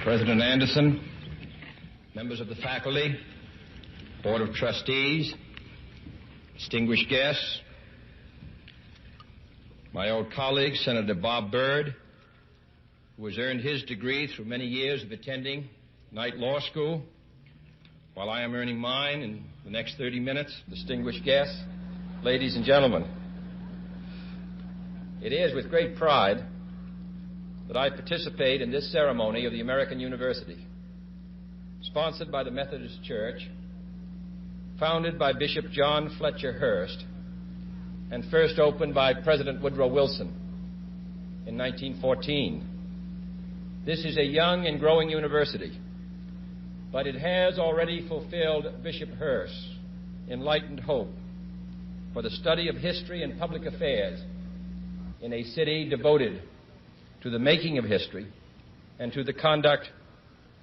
President Anderson, members of the faculty, Board of Trustees, distinguished guests, my old colleague, Senator Bob Byrd, who has earned his degree through many years of attending Knight Law School, while I am earning mine in the next 30 minutes, distinguished guests, ladies and gentlemen. It is with great pride that I participate in this ceremony of the American University, sponsored by the Methodist Church, founded by Bishop John Fletcher Hurst, and first opened by President Woodrow Wilson in 1914. This is a young and growing university, but it has already fulfilled Bishop Hurst's enlightened hope for the study of history and public affairs in a city devoted to the making of history and to the conduct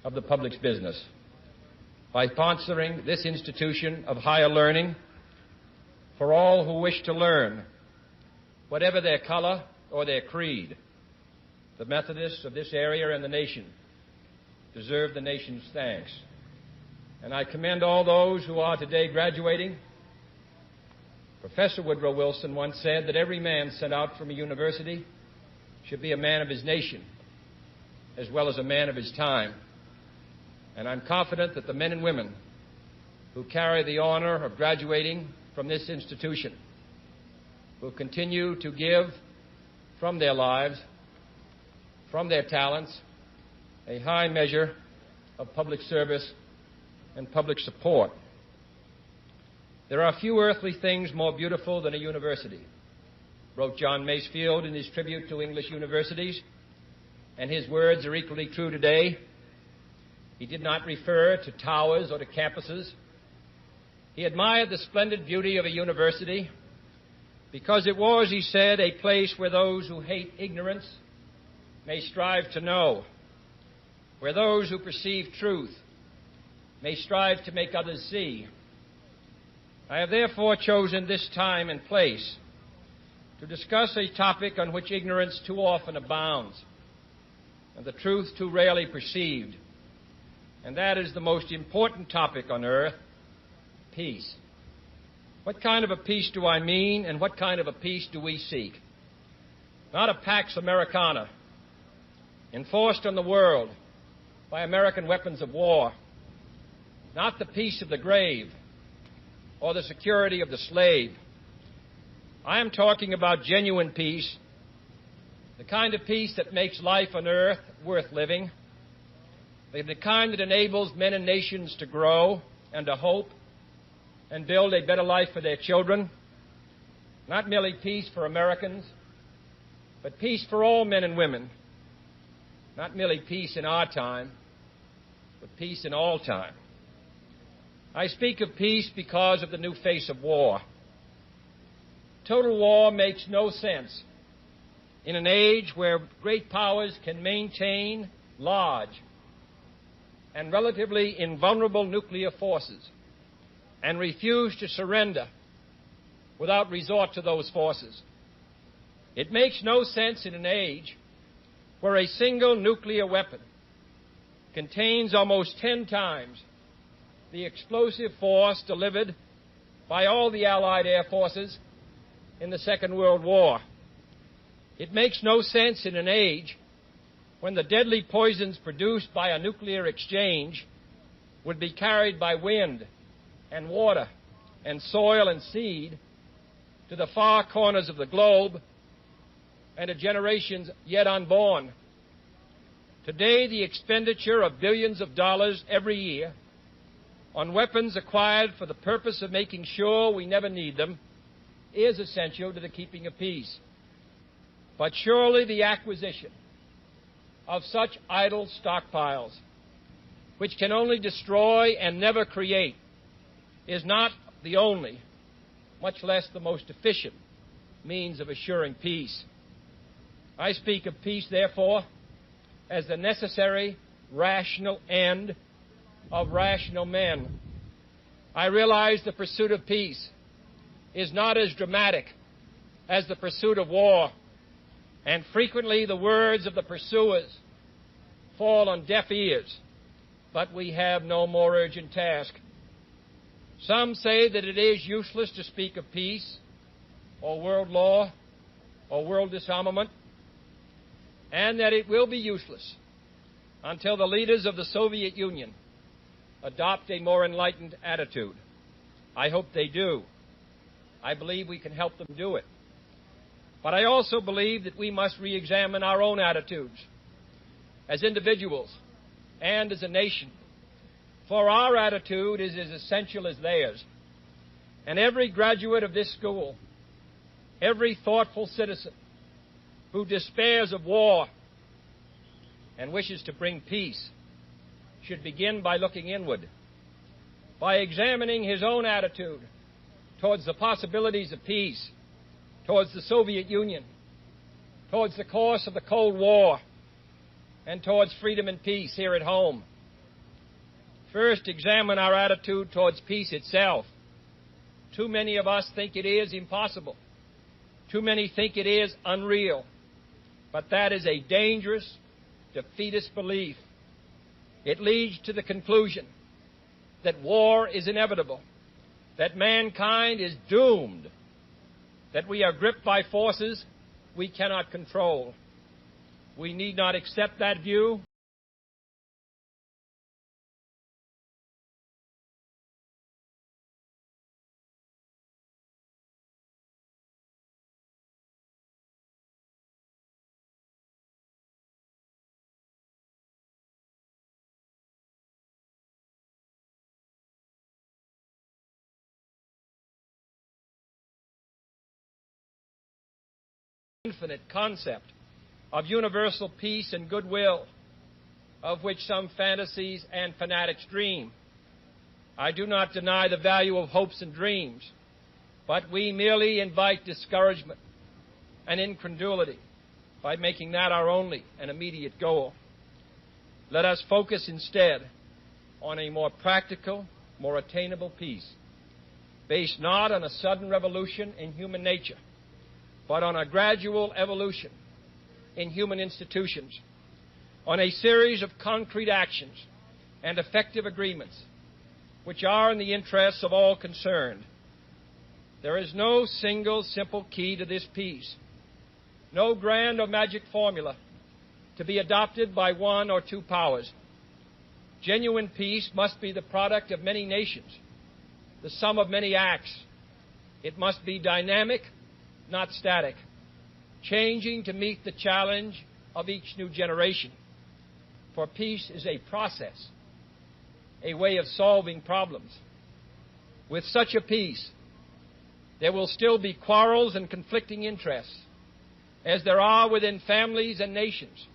of the public's business. By sponsoring this institution of higher learning for all who wish to learn, whatever their color or their creed, the Methodists of this area and the nation deserve the nation's thanks. And I commend all those who are today graduating. Professor Woodrow Wilson once said that every man sent out from a university should be a man of his nation as well as a man of his time. And I'm confident that the men and women who carry the honor of graduating from this institution will continue to give from their lives, from their talents, a high measure of public service and public support. There are few earthly things more beautiful than a university, wrote John Masefield in his tribute to English universities, and his words are equally true today. He did not refer to towers or to campuses. He admired the splendid beauty of a university because it was, he said, a place where those who hate ignorance may strive to know, where those who perceive truth may strive to make others see. I have therefore chosen this time and place to discuss a topic on which ignorance too often abounds and the truth too rarely perceived, and that is the most important topic on earth, peace. What kind of a peace do I mean, and what kind of a peace do we seek? Not a Pax Americana enforced on the world by American weapons of war, not the peace of the grave or the security of the slave. I am talking about genuine peace, the kind of peace that makes life on earth worth living, the kind that enables men and nations to grow and to hope and build a better life for their children. Not merely peace for Americans, but peace for all men and women. Not merely peace in our time, but peace in all time. I speak of peace because of the new face of war. Total war makes no sense in an age where great powers can maintain large and relatively invulnerable nuclear forces and refuse to surrender without resort to those forces. It makes no sense in an age where a single nuclear weapon contains almost 10 times the explosive force delivered by all the Allied air forces in the Second World War. It makes no sense in an age when the deadly poisons produced by a nuclear exchange would be carried by wind and water and soil and seed to the far corners of the globe and to generations yet unborn. Today, the expenditure of billions of dollars every year on weapons acquired for the purpose of making sure we never need them is essential to the keeping of peace. But surely the acquisition of such idle stockpiles, which can only destroy and never create, is not the only, much less the most efficient, means of assuring peace. I speak of peace, therefore, as the necessary, rational end of rational men. I realize the pursuit of peace is not as dramatic as the pursuit of war, and frequently the words of the pursuers fall on deaf ears, but we have no more urgent task. Some say that it is useless to speak of peace or world law or world disarmament, and that it will be useless until the leaders of the Soviet Union adopt a more enlightened attitude. I hope they do. I believe we can help them do it. But I also believe that we must re-examine our own attitudes as individuals and as a nation, for our attitude is as essential as theirs. And every graduate of this school, every thoughtful citizen who despairs of war and wishes to bring peace should begin by looking inward, by examining his own attitude towards the possibilities of peace, towards the Soviet Union, towards the course of the Cold War, and towards freedom and peace here at home. First, examine our attitude towards peace itself. Too many of us think it is impossible. Too many think it is unreal. But that is a dangerous, defeatist belief. It leads to the conclusion that war is inevitable, that mankind is doomed, that we are gripped by forces we cannot control. We need not accept that view. Infinite concept of universal peace and goodwill, of which some fantasies and fanatics dream. I do not deny the value of hopes and dreams, but we merely invite discouragement and incredulity by making that our only and immediate goal. Let us focus instead on a more practical, more attainable peace, based not on a sudden revolution in human nature, but on a gradual evolution in human institutions, on a series of concrete actions and effective agreements which are in the interests of all concerned. There is no single simple key to this peace, no grand or magic formula to be adopted by one or two powers. Genuine peace must be the product of many nations, the sum of many acts. It must be dynamic, not static, changing to meet the challenge of each new generation. For peace is a process, a way of solving problems. With such a peace, there will still be quarrels and conflicting interests, as there are within families and nations.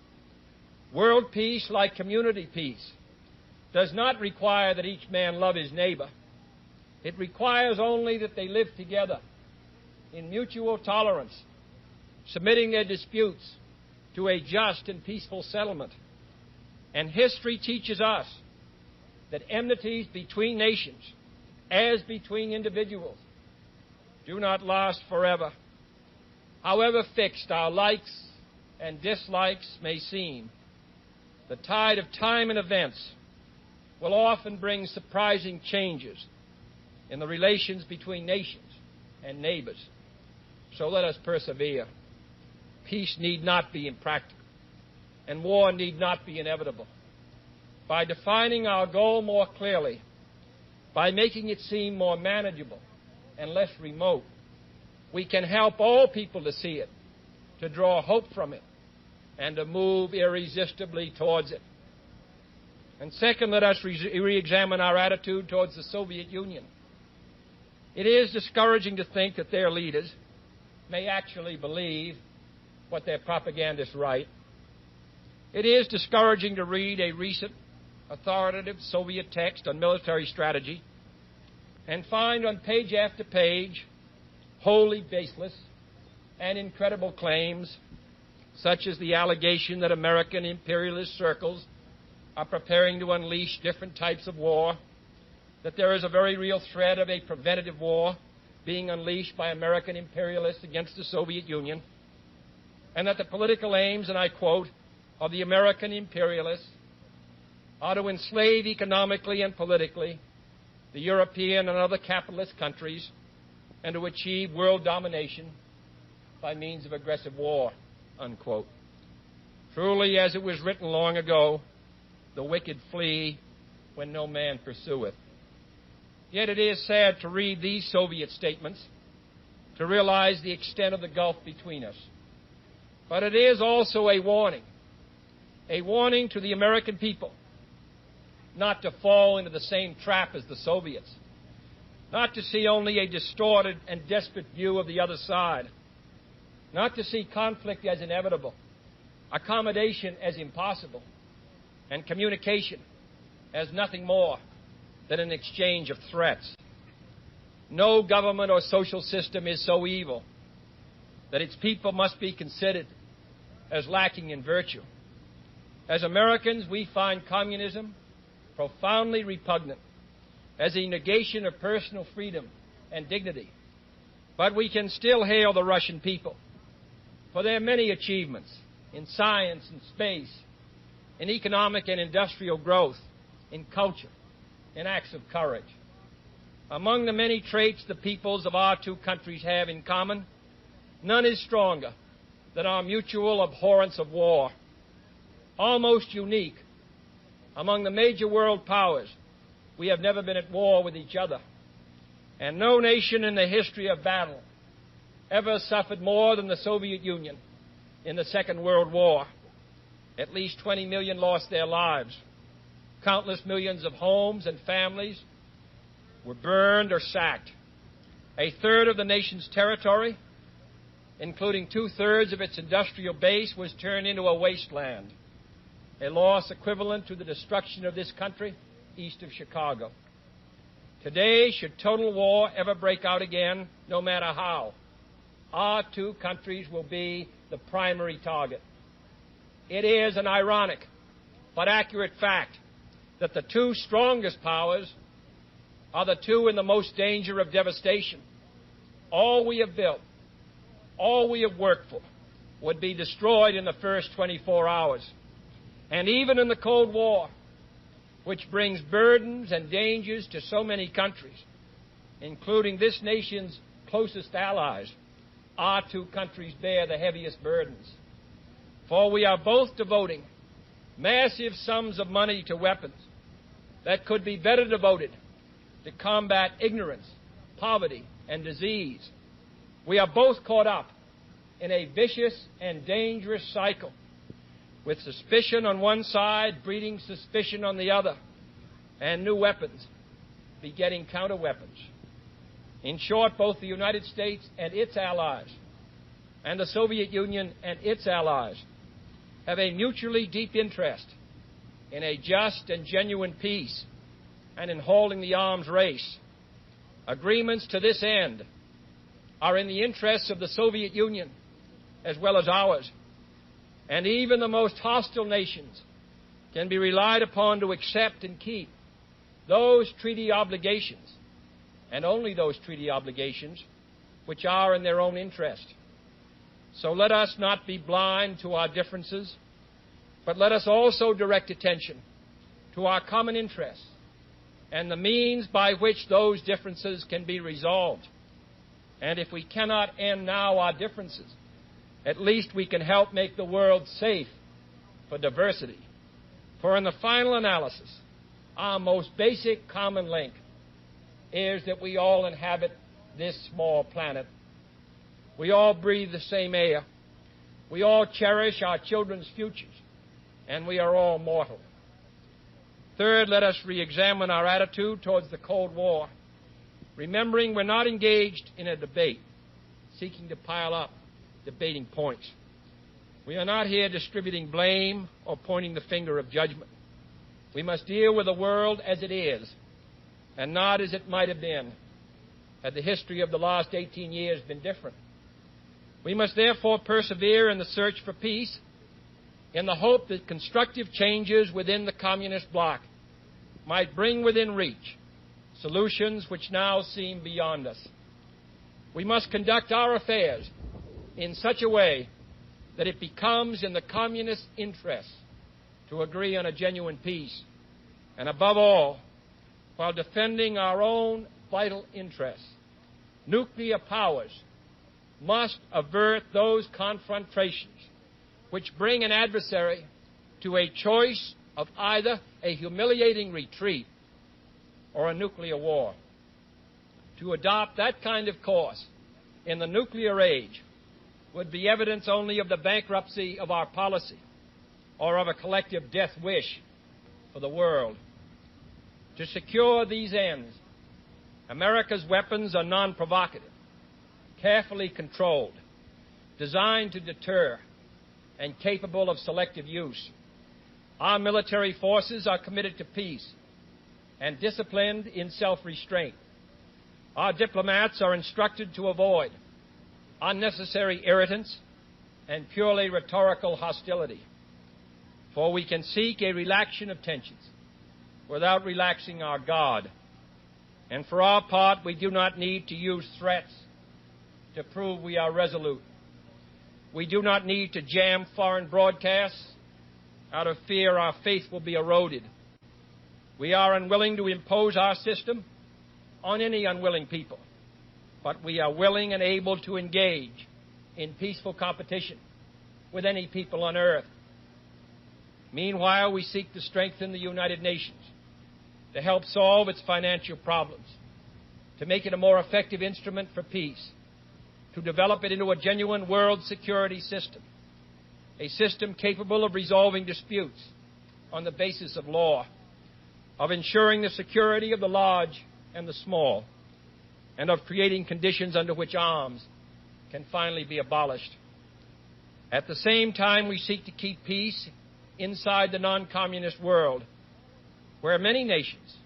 World peace, like community peace, does not require that each man love his neighbor. It requires only that they live together in mutual tolerance, submitting their disputes to a just and peaceful settlement. And history teaches us that enmities between nations, as between individuals, do not last forever. However fixed our likes and dislikes may seem, the tide of time and events will often bring surprising changes in the relations between nations and neighbors. So let us persevere. Peace need not be impractical, and war need not be inevitable. By defining our goal more clearly, by making it seem more manageable and less remote, we can help all people to see it, to draw hope from it, and to move irresistibly towards it. And second, let us re-examine our attitude towards the Soviet Union. It is discouraging to think that their leaders may actually believe what their propagandists write. It is discouraging to read a recent authoritative Soviet text on military strategy and find on page after page wholly baseless and incredible claims, such as the allegation that American imperialist circles are preparing to unleash different types of war, that there is a very real threat of a preventative war being unleashed by American imperialists against the Soviet Union, and that the political aims, and I quote, of the American imperialists are to enslave economically and politically the European and other capitalist countries and to achieve world domination by means of aggressive war, unquote. Truly, as it was written long ago, the wicked flee when no man pursueth. Yet it is sad to read these Soviet statements, to realize the extent of the gulf between us. But it is also a warning to the American people not to fall into the same trap as the Soviets, not to see only a distorted and desperate view of the other side, not to see conflict as inevitable, accommodation as impossible, and communication as nothing more than an exchange of threats. No government or social system is so evil that its people must be considered as lacking in virtue. As Americans, we find communism profoundly repugnant as a negation of personal freedom and dignity. But we can still hail the Russian people for their many achievements in science and space, in economic and industrial growth, in culture, in acts of courage. Among the many traits the peoples of our two countries have in common, none is stronger than our mutual abhorrence of war. Almost unique among the major world powers, we have never been at war with each other. And no nation in the history of battle ever suffered more than the Soviet Union in the Second World War. At least 20 million lost their lives. Countless millions of homes and families were burned or sacked. A third of the nation's territory, including two-thirds of its industrial base, was turned into a wasteland, a loss equivalent to the destruction of this country east of Chicago. Today, should total war ever break out again, no matter how, our two countries will be the primary target. It is an ironic but accurate fact that the two strongest powers are the two in the most danger of devastation. All we have built, all we have worked for, would be destroyed in the first 24 hours. And even in the Cold War, which brings burdens and dangers to so many countries, including this nation's closest allies, our two countries bear the heaviest burdens. For we are both devoting massive sums of money to weapons that could be better devoted to combat ignorance, poverty, and disease. We are both caught up in a vicious and dangerous cycle, with suspicion on one side breeding suspicion on the other, and new weapons begetting counterweapons. In short, both the United States and its allies, and the Soviet Union and its allies, have a mutually deep interest in a just and genuine peace and in holding the arms race. Agreements to this end are in the interests of the Soviet Union as well as ours, and even the most hostile nations can be relied upon to accept and keep those treaty obligations, and only those treaty obligations, which are in their own interest. So let us not be blind to our differences, but let us also direct attention to our common interests and the means by which those differences can be resolved. And if we cannot end now our differences, at least we can help make the world safe for diversity. For in the final analysis, our most basic common link is that we all inhabit this small planet. We all breathe the same air. We all cherish our children's futures. And we are all mortal. Third, let us re-examine our attitude towards the Cold War, remembering we're not engaged in a debate, seeking to pile up debating points. We are not here distributing blame or pointing the finger of judgment. We must deal with the world as it is, and not as it might have been had the history of the last 18 years been different. We must therefore persevere in the search for peace, in the hope that constructive changes within the communist bloc might bring within reach solutions which now seem beyond us. We must conduct our affairs in such a way that it becomes in the communist interest to agree on a genuine peace, and above all, while defending our own vital interests, nuclear powers must avert those confrontations which bring an adversary to a choice of either a humiliating retreat or a nuclear war. To adopt that kind of course in the nuclear age would be evidence only of the bankruptcy of our policy or of a collective death wish for the world. To secure these ends, America's weapons are non-provocative, carefully controlled, designed to deter, and capable of selective use. Our military forces are committed to peace and disciplined in self-restraint. Our diplomats are instructed to avoid unnecessary irritants and purely rhetorical hostility, for we can seek a relaxation of tensions without relaxing our guard. And for our part, we do not need to use threats to prove we are resolute. We do not need to jam foreign broadcasts out of fear our faith will be eroded. We are unwilling to impose our system on any unwilling people, but we are willing and able to engage in peaceful competition with any people on earth. Meanwhile, we seek to strengthen the United Nations to help solve its financial problems, to make it a more effective instrument for peace, to develop it into a genuine world security system, a system capable of resolving disputes on the basis of law, of ensuring the security of the large and the small, and of creating conditions under which arms can finally be abolished. At the same time, we seek to keep peace inside the non-communist world, where many nations,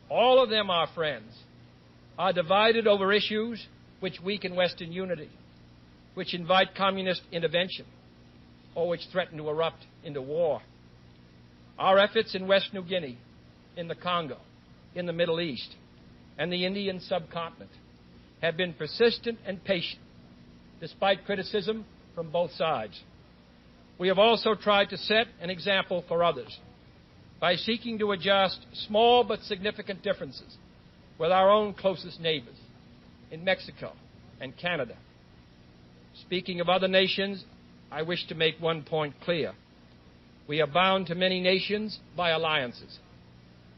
all of them our friends, are divided over issues which weaken Western unity, which invite communist intervention, or which threaten to erupt into war. Our efforts in West New Guinea, in the Congo, in the Middle East, and the Indian subcontinent have been persistent and patient, despite criticism from both sides. We have also tried to set an example for others by seeking to adjust small but significant differences with our own closest neighbors in Mexico and Canada. Speaking of other nations, I wish to make one point clear. We are bound to many nations by alliances.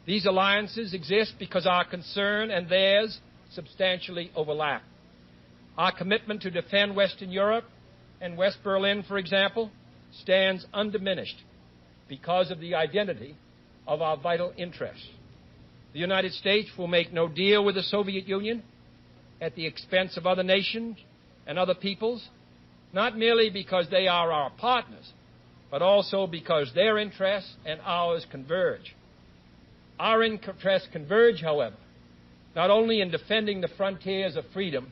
These alliances exist because our concern and theirs substantially overlap. Our commitment to defend Western Europe and West Berlin, for example, stands undiminished because of the identity of our vital interests. The United States will make no deal with the Soviet Union at the expense of other nations and other peoples, not merely because they are our partners, but also because their interests and ours converge. Our interests converge, however, not only in defending the frontiers of freedom,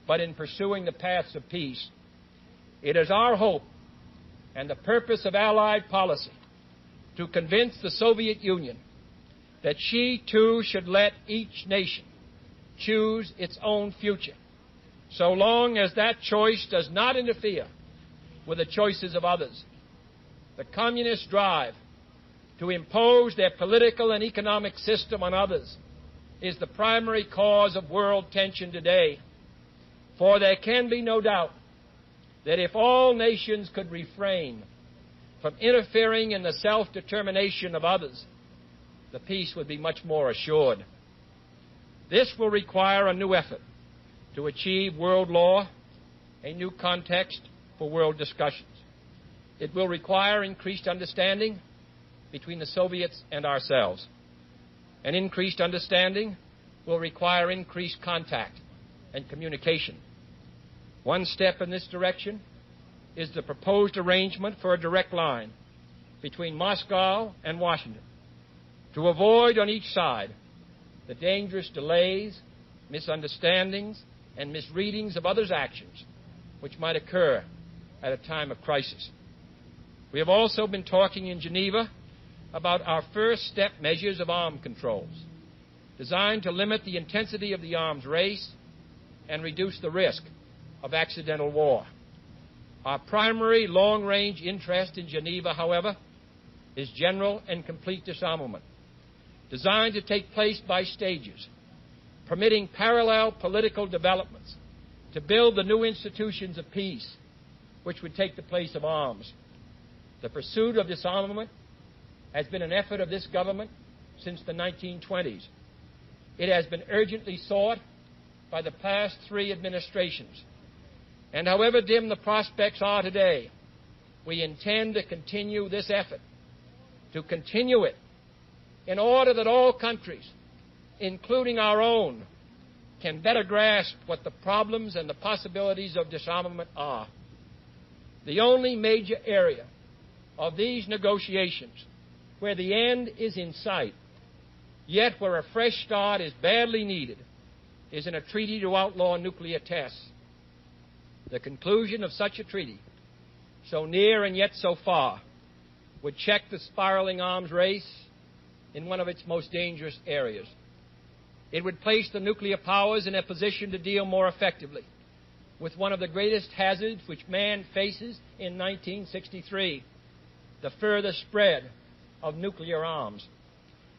but in pursuing the paths of peace. It is our hope and the purpose of Allied policy to convince the Soviet Union that she, too, should let each nation choose its own future, so long as that choice does not interfere with the choices of others. The communist drive to impose their political and economic system on others is the primary cause of world tension today, for there can be no doubt that if all nations could refrain from interfering in the self-determination of others, the peace would be much more assured. This will require a new effort to achieve world law, a new context for world discussions. It will require increased understanding between the Soviets and ourselves. An increased understanding will require increased contact and communication. One step in this direction is the proposed arrangement for a direct line between Moscow and Washington to avoid on each side the dangerous delays, misunderstandings, and misreadings of others' actions which might occur at a time of crisis. We have also been talking in Geneva about our first step measures of arms controls, designed to limit the intensity of the arms race and reduce the risk of accidental war. Our primary long-range interest in Geneva, however, is general and complete disarmament, designed to take place by stages, permitting parallel political developments to build the new institutions of peace which would take the place of arms. The pursuit of disarmament has been an effort of this government since the 1920s. It has been urgently sought by the past 3 administrations. And however dim the prospects are today, we intend to continue this effort, to continue it in order that all countries, including our own, can better grasp what the problems and the possibilities of disarmament are. The only major area of these negotiations where the end is in sight, yet where a fresh start is badly needed, is in a treaty to outlaw nuclear tests. The conclusion of such a treaty, so near and yet so far, would check the spiraling arms race in one of its most dangerous areas. It would place the nuclear powers in a position to deal more effectively with one of the greatest hazards which man faces in 1963, the further spread of nuclear arms.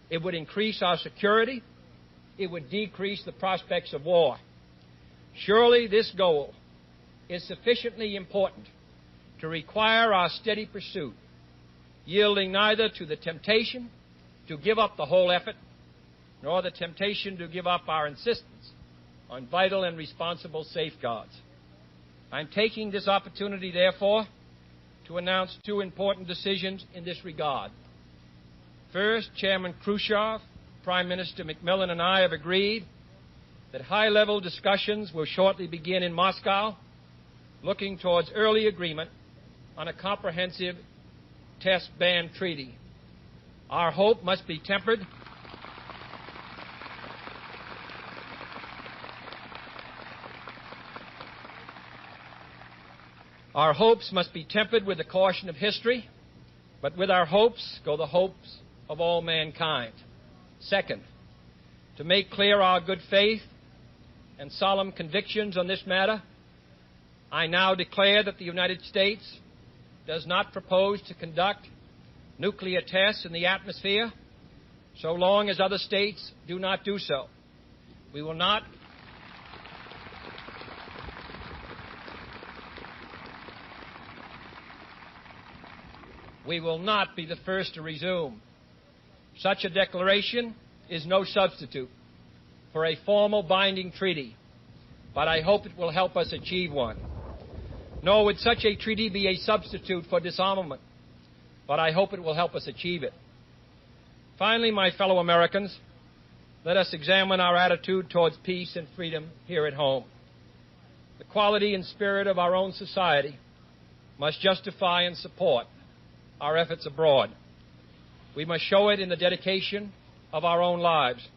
It would increase our security. It would decrease the prospects of war. Surely this goal is sufficiently important to require our steady pursuit, yielding neither to the temptation to give up the whole effort, nor the temptation to give up our insistence on vital and responsible safeguards. I'm taking this opportunity, therefore, to announce 2 important decisions in this regard. First, Chairman Khrushchev, Prime Minister Macmillan, and I have agreed that high-level discussions will shortly begin in Moscow, looking towards early agreement on a comprehensive test ban treaty. Our hope must be tempered Our hopes must be tempered with the caution of history, but with our hopes go the hopes of all mankind. Second, to make clear our good faith and solemn convictions on this matter, I now declare that the United States does not propose to conduct nuclear tests in the atmosphere so long as other states do not do so. We will not be the first to resume. Such a declaration is no substitute for a formal binding treaty, but I hope it will help us achieve one. Nor would such a treaty be a substitute for disarmament, but I hope it will help us achieve it. Finally, my fellow Americans, let us examine our attitude towards peace and freedom here at home. The quality and spirit of our own society must justify and support our efforts abroad. We must show it in the dedication of our own lives,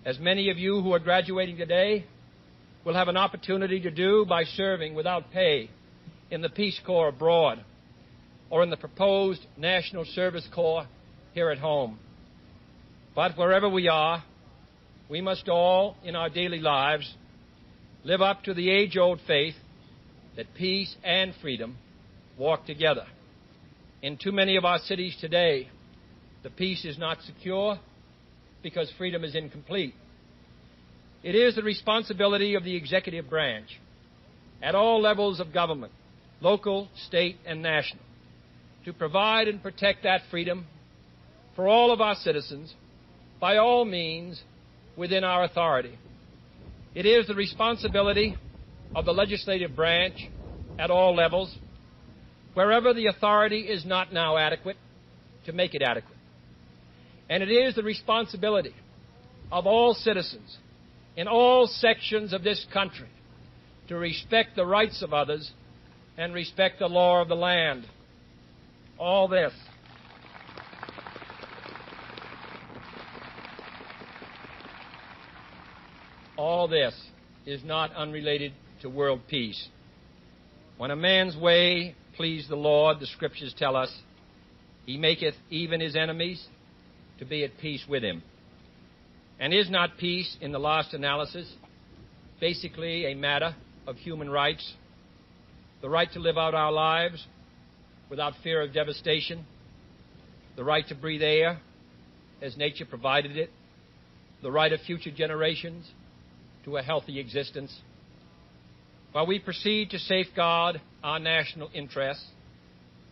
as many of you who are graduating today will have an opportunity to do by serving without pay in the Peace Corps abroad or in the proposed National Service Corps here at home. But wherever we are, we must all, in our daily lives, live up to the age-old faith that peace and freedom walk together. In too many of our cities today, the peace is not secure because freedom is incomplete. It is the responsibility of the executive branch at all levels of government, local, state, and national, to provide and protect that freedom for all of our citizens by all means within our authority. It is the responsibility of the legislative branch at all levels, wherever the authority is not now adequate, to make it adequate. And it is the responsibility of all citizens in all sections of this country to respect the rights of others and respect the law of the land. All this is not unrelated to world peace. When a man's way please the Lord, the Scriptures tell us, he maketh even his enemies to be at peace with him. And is not peace, in the last analysis, basically a matter of human rights? The right to live out our lives without fear of devastation, the right to breathe air as nature provided it, the right of future generations to a healthy existence. While we proceed to safeguard our national interests,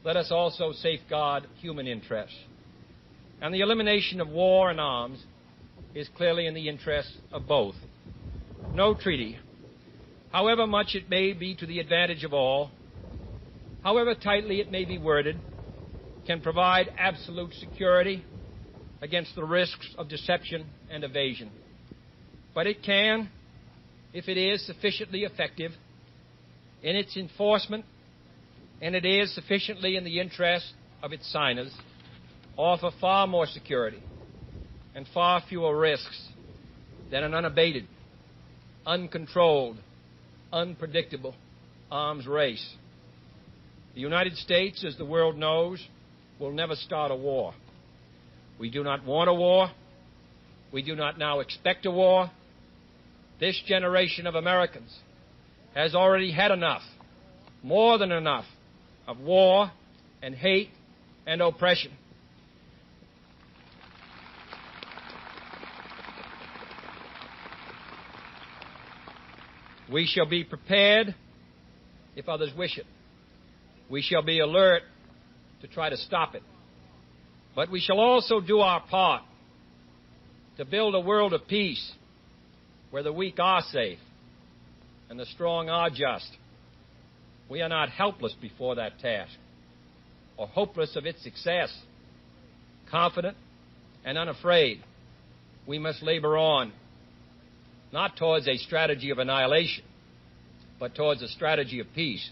let us also safeguard human interests. And the elimination of war and arms is clearly in the interests of both. No treaty, however much it may be to the advantage of all, however tightly it may be worded, can provide absolute security against the risks of deception and evasion. But it can, if it is sufficiently effective in its enforcement, and it is sufficiently in the interest of its signers, offer far more security and far fewer risks than an unabated, uncontrolled, unpredictable arms race. The United States, as the world knows, will never start a war. We do not want a war. We do not now expect a war. This generation of Americans has already had enough, more than enough, of war and hate and oppression. We shall be prepared if others wish it. We shall be alert to try to stop it. But we shall also do our part to build a world of peace where the weak are safe and the strong are just. We are not helpless before that task or hopeless of its success. Confident and unafraid, we must labor on, not towards a strategy of annihilation, but towards a strategy of peace.